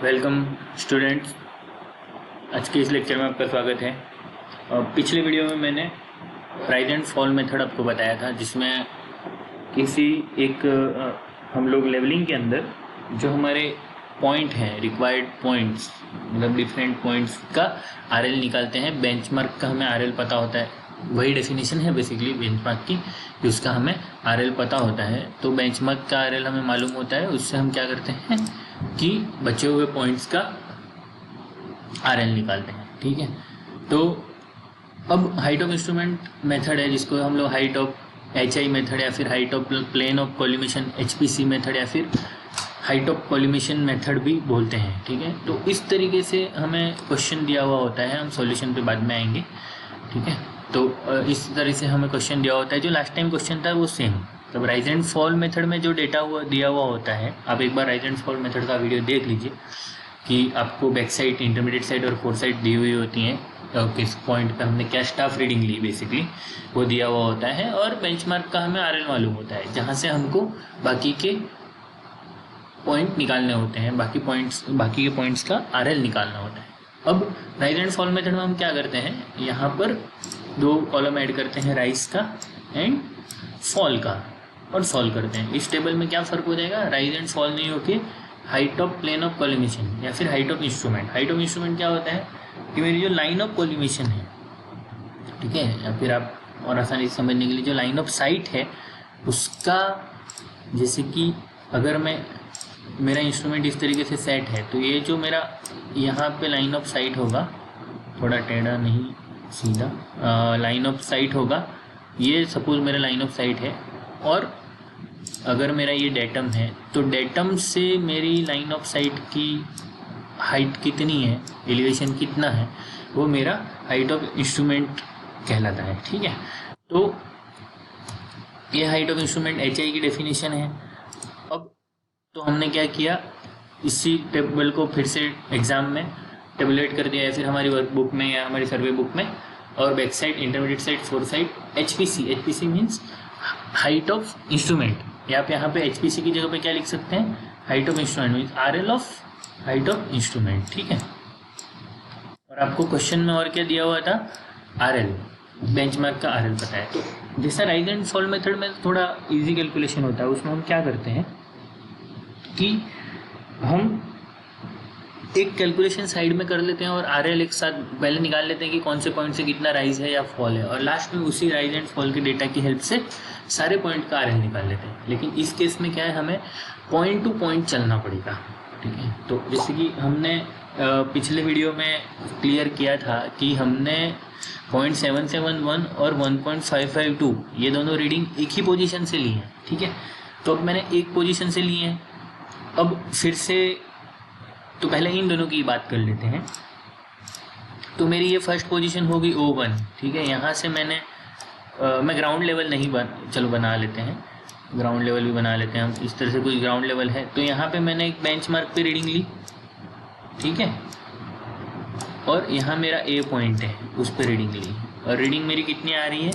Welcome students. आज के इस लेक्चर में आपका स्वागत है। पिछले वीडियो में मैंने राइज एंड फॉल मेथड आपको बताया था, जिसमें किसी एक हम लोग लेवलिंग के अंदर जो हमारे पॉइंट हैं, रिक्वायर्ड पॉइंट्स, मतलब डिफरेंट पॉइंट्स का आरएल निकालते हैं। बेंचमार्क का हमें आरएल पता होता है, वही डेफिनेशन है बेसिकली बेंचमार्क की, कि उसका हमें आरएल पता होता है। तो बेंचमार्क का आरएल हमें मालूम होता है, उससे हम क्या करते हैं कि बचे हुए पॉइंट्स का आरएल निकालते हैं। ठीक है, तो अब हाइट ऑफ इंस्ट्रूमेंट मेथड है, जिसको हम लोग हाइट ऑफ HI मेथड या फिर height of plane of collimation HPC method या फिर हाइट ऑफ कॉलिमेशन मेथड भी बोलते हैं। ठीक है, तो इस तरीके से हमें क्वेश्चन दिया हुआ होता है, हम सॉल्यूशन पे बाद में आएंगे। ठीक है, तो इस तरह से हमें क्वेश्चन दिया होता है। जो लास्ट टाइम क्वेश्चन था वो सेम। तब राइज एंड फॉल मेथड में जो डेटा दिया हुआ होता है, आप एक बार राइज एंड फॉल मेथड का वीडियो देख लीजिए कि आपको बैक साइड, इंटरमीडिएट साइड और फोर साइड दी हुई होती हैं, किस पॉइंट पे हमने क्या स्टाफ रीडिंग ली बेसिकली वो दिया हुआ होता है, और बेंचमार्क का हमें आरएल मालूम होता है, जहाँ से हमको बाकी के पॉइंट निकालने होते हैं, बाकी के पॉइंट्स का आरएल निकालना होता है। अब राइज एंड फॉल मेथड में हम क्या करते हैं, यहाँ पर दो कॉलम ऐड करते हैं, राइज का एंड फॉल का, और सॉल्व करते हैं। इस टेबल में क्या फ़र्क हो जाएगा, राइज एंड फॉल नहीं होके height of plane of collimation या फिर height of instrument. Height of instrument क्या होता है कि मेरी जो लाइन ऑफ कॉलिमेशन है, ठीक है, या फिर आप और आसानी से समझने के लिए जो लाइन ऑफ साइट है उसका, जैसे कि अगर मेरा इंस्ट्रूमेंट इस तरीके से सेट है, तो ये जो मेरा यहाँ पे लाइन ऑफ साइट होगा, थोड़ा टेढ़ा नहीं सीधा, लाइन ऑफ साइट होगा, ये सपोज मेरा लाइन ऑफ साइट है, और अगर मेरा ये डेटम है तो डेटम से मेरी लाइन ऑफ साइट की हाइट कितनी है, एलिवेशन कितना है, वो मेरा हाइट ऑफ इंस्ट्रूमेंट कहलाता है। ठीक है, तो ये हाइट ऑफ इंस्ट्रूमेंट HI की डेफिनेशन है। अब तो हमने क्या किया, इसी टेबल को फिर से एग्जाम में टेबुलेट कर दिया है, फिर हमारी वर्कबुक में या हमारी सर्वे बुक में, और back side, intermediate side, four side HPC means height of instrument, या आप यहाँ पे HPC की जगह पे क्या लिख सकते हैं, height of instrument means RL of height of instrument. ठीक है, और आपको क्वेश्चन में और क्या दिया हुआ था, आरएल, बेंचमार्क का आरएल पता है। तो जैसा राइज एंड फॉल मेथड में थोड़ा इजी कैलकुलेशन होता है, उसमें हम क्या करते हैं कि हम एक कैलकुलेशन साइड में कर लेते हैं और आरएल एक साथ पहले निकाल लेते हैं कि कौन से पॉइंट से कितना राइज है या फॉल है, और लास्ट में उसी राइज एंड फॉल के डेटा की हेल्प से सारे पॉइंट का आरएल निकाल लेते हैं। लेकिन इस केस में क्या है, हमें पॉइंट टू पॉइंट चलना पड़ेगा। ठीक है, तो जैसे कि हमने पिछले वीडियो में क्लियर किया था कि हमने 0.771 और 1.552 ये दोनों रीडिंग एक ही पोजीशन से ली हैं। ठीक है, तो अब मैंने एक पोजीशन से लिए हैं, अब फिर से तो पहले इन दोनों की बात कर लेते हैं। तो मेरी ये फर्स्ट पोजीशन होगी O1। ठीक है, यहाँ से मैं ग्राउंड लेवल नहीं चलो बना लेते हैं, ग्राउंड लेवल भी बना लेते हैं हम, इस तरह से कोई ग्राउंड लेवल है। तो यहाँ पे मैंने एक बेंचमार्क पे रीडिंग ली, ठीक है, और यहाँ मेरा A पॉइंट है, उस पर रीडिंग ली, और रीडिंग मेरी कितनी आ रही है,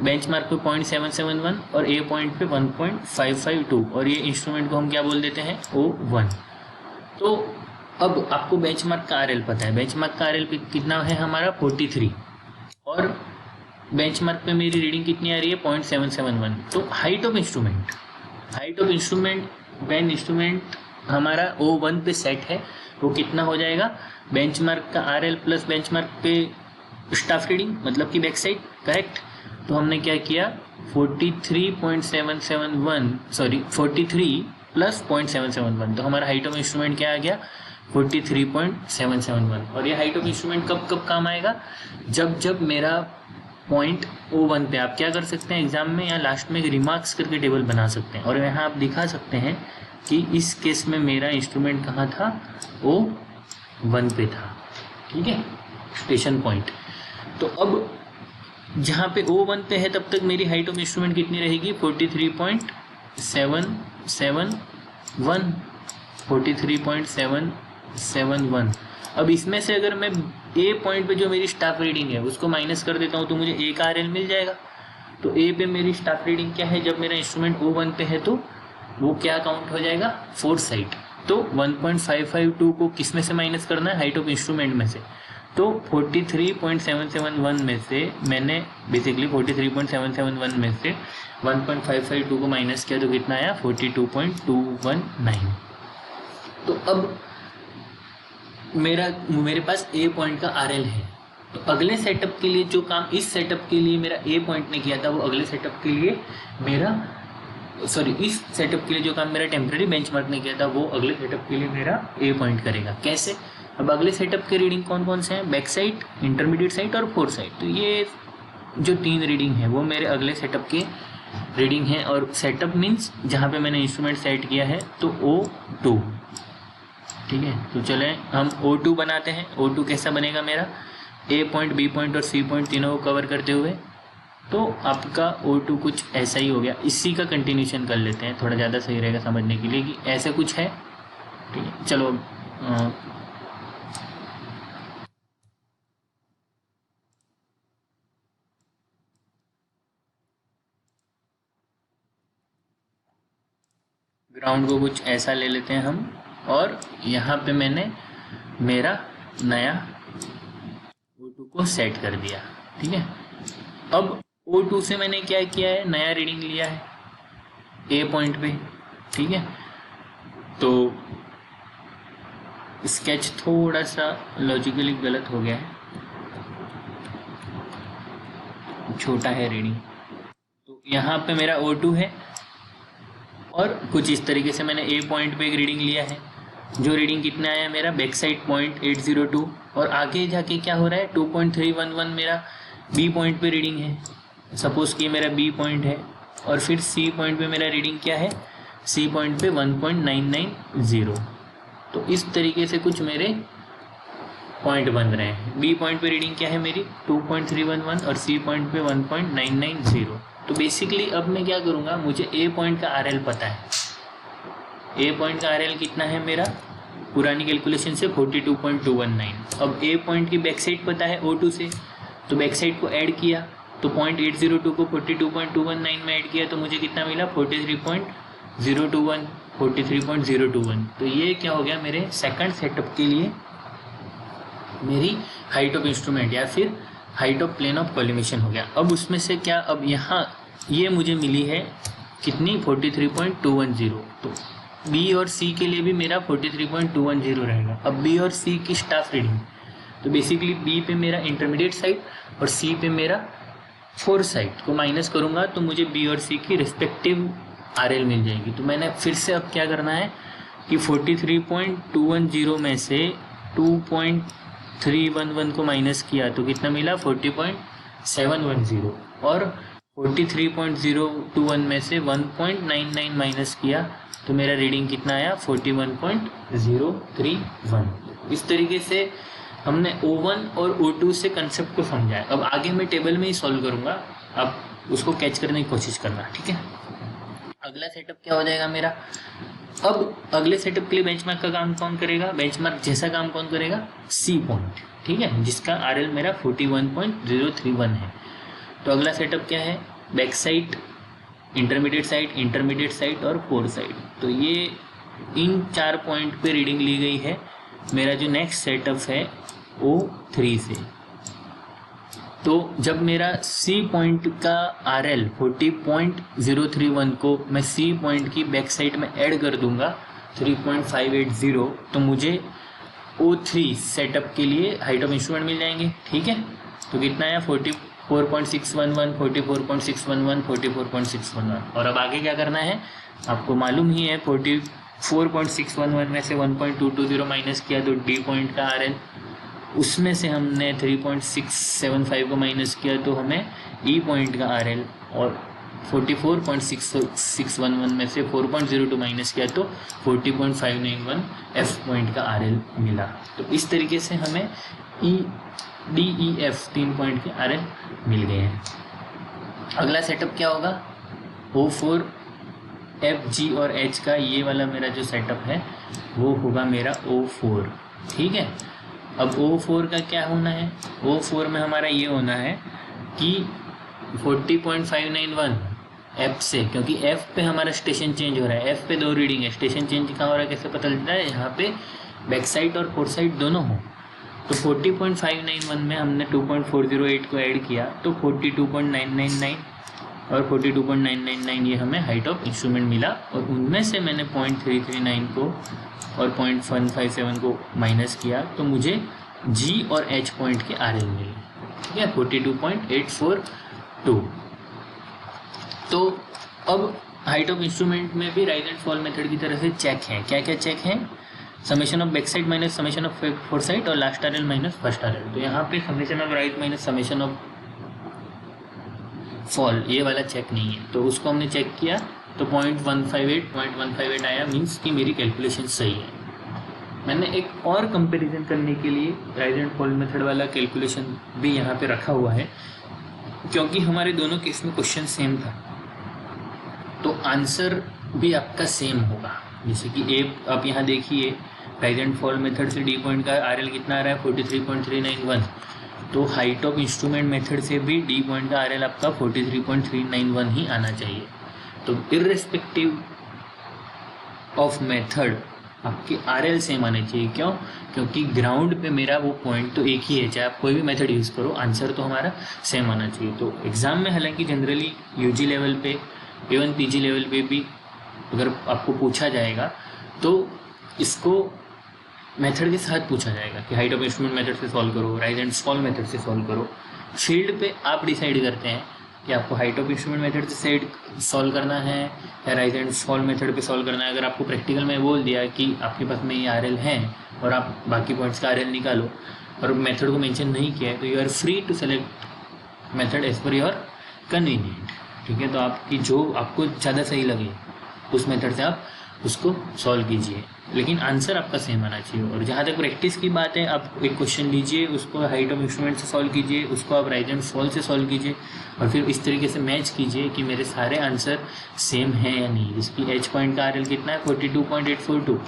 बेंचमार्क पे 0.771 और A पॉइंट पे 1.552, और ये इंस्ट्रूमेंट को हम क्या बोल देते हैं, O1। तो अब आपको बेंचमार्क का आरएल पता है, बेंचमार्क का आरएल कितना है हमारा 43, और बेंचमार्क पे मेरी रीडिंग कितनी आ रही है 0.771। तो height of instrument when instrument हमारा O1 पे सेट है, वो कितना हो जाएगा, बेंचमार्क का आरएल प्लस बेंचमार्क पे स्टाफ रीडिंग, मतलब कि बैक साइड, करेक्ट। तो हमने क्या किया, 43 प्लस 0.771, तो हमारा हाइट ऑफ इंस्ट्रूमेंट क्या आ गया, 43.771। और ये हाइट ऑफ इंस्ट्रूमेंट कब काम आएगा, जब मेरा पॉइंट O1 पे, आप क्या कर सकते हैं एग्जाम में या लास्ट में रिमार्क्स करके टेबल बना सकते हैं, और यहाँ आप दिखा सकते हैं कि इस केस में मेरा इंस्ट्रूमेंट कहाँ था, O1 पे था। ठीक है, स्टेशन पॉइंट। तो अब जहाँ पे O1 पे है तब तक मेरी हाइट ऑफ इंस्ट्रूमेंट कितनी रहेगी, 43.771। अब इसमें से अगर मैं A पॉइंट पे जो मेरी स्टाफ रीडिंग है उसको माइनस कर देता हूँ, तो मुझे A का आरएल मिल जाएगा। तो A पे मेरी स्टाफ रीडिंग क्या है, जब मेरा इंस्ट्रूमेंट O1 पे है तो वो क्या काउंट हो जाएगा, फोर साइड। तो 1.552 को किस में से माइनस करना है, हाइट ऑफ इंस्ट्रूमेंट में से। तो 43.771 में से मैंने बेसिकली 43.771 में से 1.552 को माइनस किया तो कितना आया 42.219। तो अब मेरे पास ए पॉइंट का आरएल है। तो अगले सेटअप के लिए जो काम इस सेटअप के लिए मेरा ए पॉइंट ने किया था वो अगले सेटअप के लिए इस सेटअप के लिए जो काम मेरा टेम्परेरी बेंचमार्क ने किया था वो अगले सेटअप के लिए मेरा ए पॉइंट करेगा। कैसे? अब अगले सेटअप के रीडिंग कौन कौन से हैं, बैक साइड, इंटरमीडिएट साइड और फोर साइड। तो ये जो 3 रीडिंग है वो मेरे अगले सेटअप के रीडिंग है। और सेटअप मीन्स जहाँ पे मैंने इंस्ट्रूमेंट सेट किया है तो O2, ठीक है। तो चलें हम O2 बनाते हैं। O2 कैसा बनेगा मेरा, ए पॉइंट, बी पॉइंट और सी पॉइंट तीनों को कवर करते हुए। तो आपका O2 कुछ ऐसा ही हो गया। इसी का कंटिन्यूशन कर लेते हैं, थोड़ा ज़्यादा सही रहेगा समझने के लिए कि ऐसे कुछ है, ठीक है। चलो ग्राउंड को कुछ ऐसा ले लेते हैं हम, और यहाँ पे मैंने मेरा नया O2 को सेट कर दिया, ठीक है। अब O2 से मैंने क्या किया है, नया रीडिंग लिया है ए पॉइंट पे, ठीक है। तो स्केच थोड़ा सा लॉजिकली गलत हो गया है, छोटा है रीडिंग। तो यहाँ पे मेरा O2 है और कुछ इस तरीके से मैंने ए पॉइंट पे एक रीडिंग लिया है। जो रीडिंग कितना आया मेरा, बैक साइड 0.802, और आगे जाके क्या हो रहा है 2.311 मेरा बी पॉइंट पे रीडिंग है। सपोज कि मेरा बी पॉइंट है, और फिर सी पॉइंट पे मेरा रीडिंग क्या है, सी पॉइंट पे 1.990। तो इस तरीके से कुछ मेरे पॉइंट बन रहे हैं। बी पॉइंट पे रीडिंग क्या है मेरी 2.311 और सी पॉइंट पे 1.990। तो बेसिकली अब मैं क्या करूँगा, मुझे ए पॉइंट का आरएल पता है। ए पॉइंट का आरएल कितना है मेरा, पुरानी कैलकुलेशन से 42.219। अब ए पॉइंट की बैक साइड पता है O2 से, तो बैक साइड को ऐड किया तो 0.802 को 42.219 में ऐड किया तो मुझे कितना मिला 43.021। तो ये क्या हो गया मेरे सेकंड सेटअप के लिए मेरी हाइट ऑफ इंस्ट्रूमेंट या फिर height of plane of collimation हो गया। अब उसमें से क्या, अब यहाँ ये मुझे मिली है कितनी 43.210। तो बी और सी के लिए भी मेरा 43.210 रहेगा। अब बी और सी की स्टाफ रीडिंग, तो बेसिकली बी पे मेरा इंटरमीडिएट साइड और सी पे मेरा फोर साइड को माइनस करूँगा तो मुझे बी और सी की रिस्पेक्टिव आरएल मिल जाएगी। तो मैंने फिर से अब क्या करना है कि 43.210 में से 2.311 को माइनस किया तो कितना मिला 40.710, और 43.021 में से 1.99 माइनस किया तो मेरा रीडिंग कितना आया 41.031। इस तरीके से हमने O1 और O2 से कंसेप्ट को समझा है। अब आगे मैं टेबल में ही सॉल्व करूँगा, अब उसको कैच करने की कोशिश करना, ठीक है। अगला सेटअप क्या हो जाएगा मेरा, अब अगले सेटअप के लिए बेंचमार्क का काम कौन करेगा, बेंचमार्क जैसा काम कौन करेगा, सी पॉइंट, ठीक है, जिसका आरएल मेरा 41.031 है। तो अगला सेटअप क्या है, बैक साइड, इंटरमीडिएट साइड और फोर साइड। तो ये इन 4 पॉइंट पे रीडिंग ली गई है। मेरा जो नेक्स्ट सेटअप है O3 से, तो जब मेरा C पॉइंट का RL 40.031 को मैं C पॉइंट की बैक साइड में ऐड कर दूंगा 3.580, तो मुझे O3 सेटअप के लिए हाइट ऑफ इंस्ट्रूमेंट मिल जाएंगे, ठीक है। तो कितना है 44.611, 44.611, 44.611। और अब आगे क्या करना है, आपको मालूम ही है 44.611 में से 1.220 माइनस किया तो D पॉइंट का RL, उसमें से हमने 3.675 को माइनस किया तो हमें E पॉइंट का RL, और 44.611 में से 4.02 माइनस किया तो 40.591 F पॉइंट का RL मिला। तो इस तरीके से हमें D, E, F 3 पॉइंट के RL मिल गए हैं। अगला सेटअप क्या होगा, O4, F, G और H का ये वाला मेरा जो सेटअप है वो होगा मेरा O4, ठीक है। अब O4 का क्या होना है, O4 में हमारा ये होना है कि 40.591 एफ से, क्योंकि एफ पे हमारा स्टेशन चेंज हो रहा है, एफ पे 2 रीडिंग है, स्टेशन चेंज कहाँ हो रहा है कैसे पता चलता है, यहाँ पे बैक साइड और फोर साइड दोनों हो। तो 40.591 में हमने 2.408 को ऐड किया तो 42.999 और 42.999 ये हमें हाइट ऑफ इंस्ट्रूमेंट मिला, और उनमें से मैंने 0.339 को और 0.157 को माइनस किया तो मुझे जी और एच पॉइंट के आर एल मिले, ठीक है, 42.842। तो अब हाइट ऑफ इंस्ट्रूमेंट में भी राइज एंड फॉल मेथड की तरह से चेक है, क्या क्या चेक है, summation of back side minus summation of fore side और last R L minus first R L. तो यहाँ पे summation of rise minus summation of fall ये वाला चेक नहीं है, तो उसको हमने चेक किया तो 0.158 आया, मीन्स कि मेरी कैलकुलेशन सही है। मैंने एक और कंपैरिजन करने के लिए राइज एंड फॉल मेथड वाला कैलकुलेशन भी यहाँ पे रखा हुआ है, क्योंकि हमारे दोनों केस में क्वेश्चन सेम था तो आंसर भी आपका सेम होगा। जैसे कि ए आप यहाँ देखिए, राइज एंड फॉल मेथड से डी पॉइंट का आर एल कितना आ रहा है 43.391, तो हाइट ऑफ इंस्ट्रूमेंट मेथड से भी डी पॉइंट का आर एल आपका 43.391 ही आना चाहिए। तो इर्रेस्पेक्टिव ऑफ मेथड आपके आर एल सेम आने चाहिए। क्यों? क्योंकि ग्राउंड पे मेरा वो पॉइंट तो एक ही है, चाहे आप कोई भी मेथड यूज़ करो, आंसर तो हमारा सेम आना चाहिए। तो एग्ज़ाम में हालांकि जनरली यूजी लेवल पे इवन पीजी लेवल पे भी अगर आपको पूछा जाएगा तो इसको मेथड के साथ पूछा जाएगा कि हाइट ऑफ इंस्ट्रूमेंट मेथड से सॉल्व करो, राइज एंड फॉल मेथड से सॉल्व करो। फील्ड पे आप डिसाइड करते हैं कि आपको हाइट ऑफ इंस्ट्रूमेंट मेथड से सॉल्व करना है या राइज एंड फॉल मेथड पे सॉल्व करना है। अगर आपको प्रैक्टिकल में बोल दिया कि आपके पास में ये आर एल है और आप बाकी पॉइंट्स का आर एल निकालो और मेथड को मेंशन नहीं किया है तो you are free to select method as per your convenient, ठीक है। तो आपकी जो आपको ज़्यादा सही लगे उस मेथड से आप उसको सॉल्व कीजिए, लेकिन आंसर आपका सेम आना चाहिए। और जहाँ तक प्रैक्टिस की बात है, आप एक क्वेश्चन लीजिए, उसको हाइट ऑफ इंस्ट्रूमेंट से सॉल्व कीजिए, उसको आप राइज एंड फॉल से सॉल्व कीजिए और फिर इस तरीके से मैच कीजिए कि मेरे सारे आंसर सेम हैं या नहीं। जिसकी एच पॉइंट का आर एल कितना है 42.842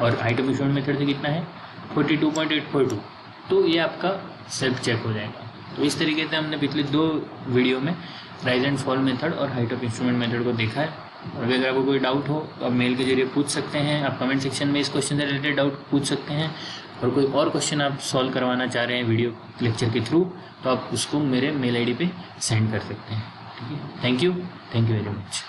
और हाइट ऑफ इंस्ट्रूमेंट मेथड से कितना है 42.842, तो ये आपका सेल्फ चेक हो जाएगा। तो इस तरीके से हमने पिछले 2 वीडियो में राइज एंड फॉल मेथड और हाइट ऑफ इंस्ट्रूमेंट मेथड को देखा है। और अगर आपको कोई डाउट हो तो आप मेल के जरिए पूछ सकते हैं, आप कमेंट सेक्शन में इस क्वेश्चन से रिलेटेड डाउट पूछ सकते हैं, और कोई और क्वेश्चन आप सॉल्व करवाना चाह रहे हैं वीडियो लेक्चर के थ्रू तो आप उसको मेरे मेल आईडी पे सेंड कर सकते हैं, ठीक है। Thank you very much.